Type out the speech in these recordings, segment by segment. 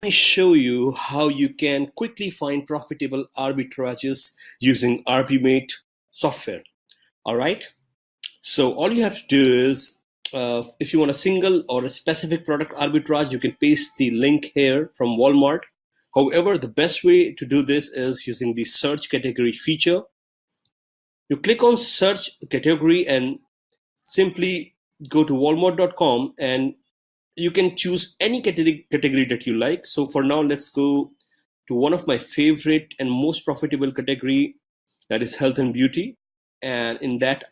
me show you how you can quickly find profitable arbitrages using arbiMate software. All right. So all you have to do is, if you want a single or a specific product arbitrage, you can paste the link here from Walmart. However, the best way to do this is using the search category feature. You click on search category and simply go to walmart.com, and you can choose any category that you like. So for now, let's go to one of my favorite and most profitable category, that is health and beauty. And in that,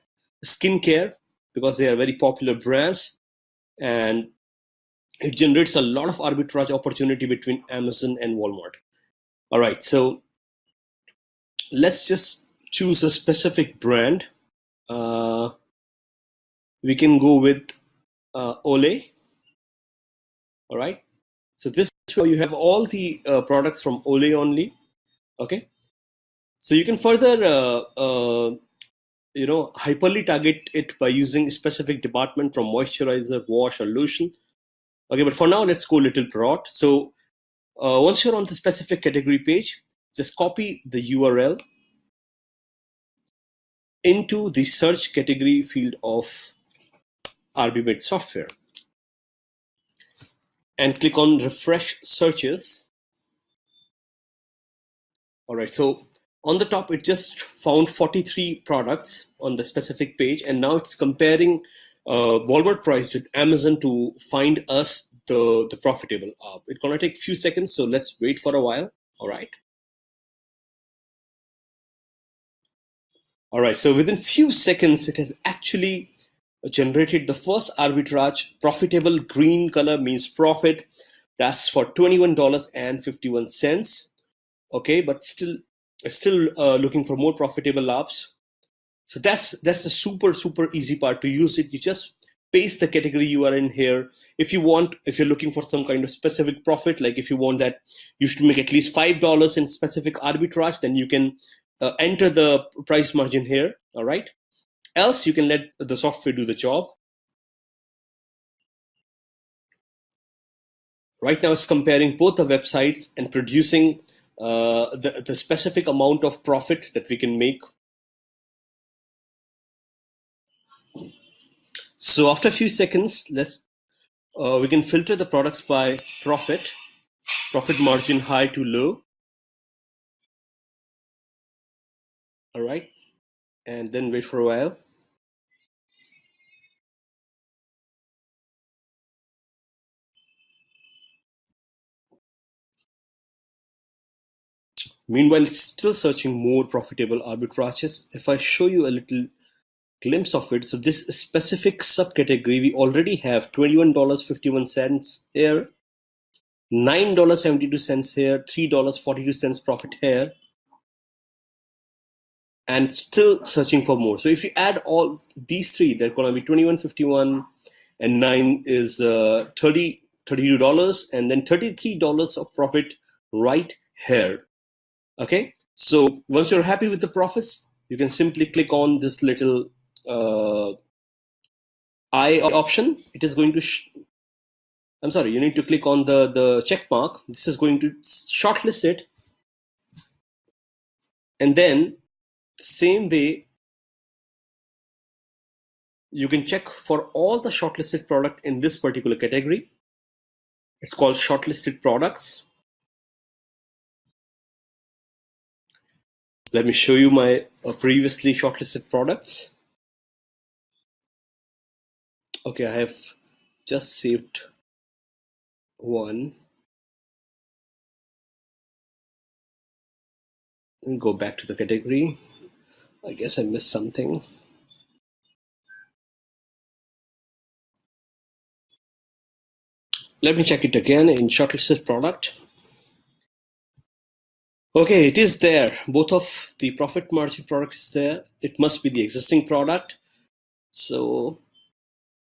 skincare, because they are very popular brands, and it generates a lot of arbitrage opportunity between Amazon and Walmart. All right, so let's just choose a specific brand. We can go with Olay. All right, so this is where you have all the products from Olay only. Okay, so you can further hyperly target it by using a specific department from moisturizer, wash, or lotion. Okay, but for now, let's go a little broad. So once you're on the specific category page, just copy the URL into the search category field of arbiMate software and click on refresh searches. All right, so on the top, it just found 43 products on the specific page, and now it's comparing Walmart price with Amazon to find us the profitable. It's gonna take a few seconds, so let's wait for a while. All right. All right, so within few seconds, it has actually generated the first arbitrage. Profitable green color means profit. That's for $21.51. Okay, but still looking for more profitable apps. So that's the super easy part to use it. You just paste the category you are in here. If you're looking for some kind of specific profit, like if you want that you should make at least $5 in specific arbitrage, then you can enter the price margin here. All right. Else you can let the software do the job. Right now it's comparing both the websites and producing the specific amount of profit that we can make. So after a few seconds, we can filter the products by profit margin high to low. All right, and then wait for a while. Meanwhile, it's still searching more profitable arbitrages. If I show you a little glimpse of it, so this specific subcategory, we already have $21.51 here, $9.72 here, $3.42 profit here, and still searching for more. So if you add all these three, they're going to be $21.51, and 9 is $32, and then $33 of profit right here. Okay, so once you're happy with the profits, you can simply click on this little I option. It is going to I'm sorry, you need to click on the check mark. This is going to shortlist it, and then the same way you can check for all the shortlisted product in this particular category. It's called shortlisted products. Let me show you my previously shortlisted products. Okay, I have just saved one. And go back to the category. I guess I missed something. Let me check it again in shortlisted product. Okay, it is there. Both of the profit margin product is there. It must be the existing product. So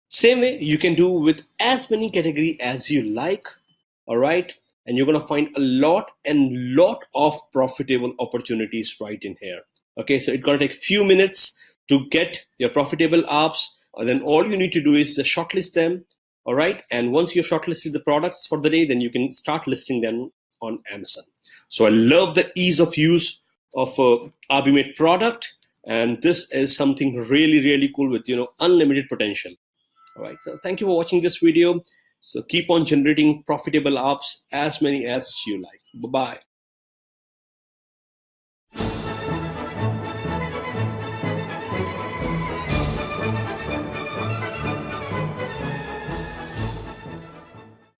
same way you can do with as many category as you like. All right, and you're going to find a lot of profitable opportunities right in here. Okay, so it's going to take few minutes to get your profitable apps, and then all you need to do is shortlist them. All right. And once you've shortlisted the products for the day, then you can start listing them on Amazon. So I love the ease of use of arbiMate product. And this is something really, really cool with, unlimited potential. All right. So thank you for watching this video. So keep on generating profitable apps, as many as you like. Bye-bye.